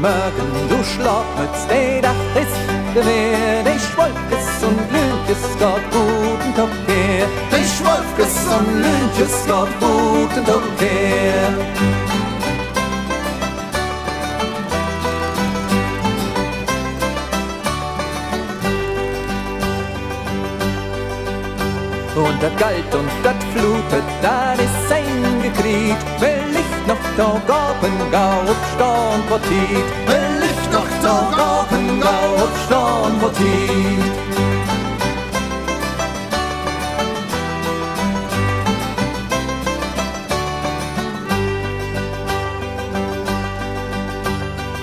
Morgen, du Schlafmütz, der Dach ist gewähr. Ich Wolkes und Lünkes, Gott guten Tag her. Ich Wolkes und Lünkes, Gott guten Tag her. Und das Galt und das Flutet, das ist eingekriegt. Will ich noch da gaben, gau aufstehen, wo tiet. Will ich noch da gaben, gau aufstehen, wo tiet.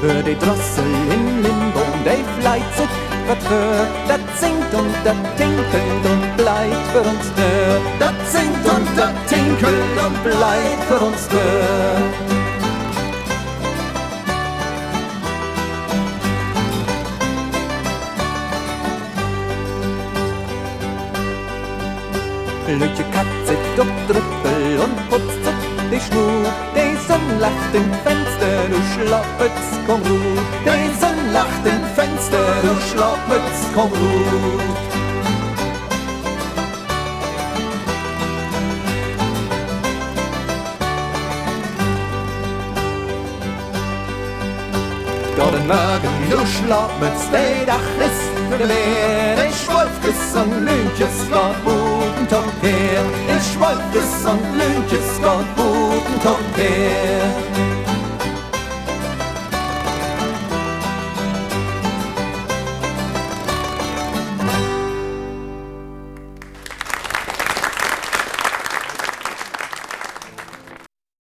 Hör die Drossel in Limbo, die fleizt was für, das singt und das tinkelt und bleibt für uns da. Das singt und das tinkelt und bleibt für uns da. Lütje Katze, duck Drüppel und putzt sich die Schnur. Die Sonne lacht im Fenster, du Schlappetz, komm gut. Die Sonne lacht im Fenster, du Schlappetz, komm gut. Guten Morgen, du Schlappmütz, der Dach ist gewähr. Ich Wolfkes und Lünkes, Gott guten Tag her. Ich Wolfkes und Lünkes,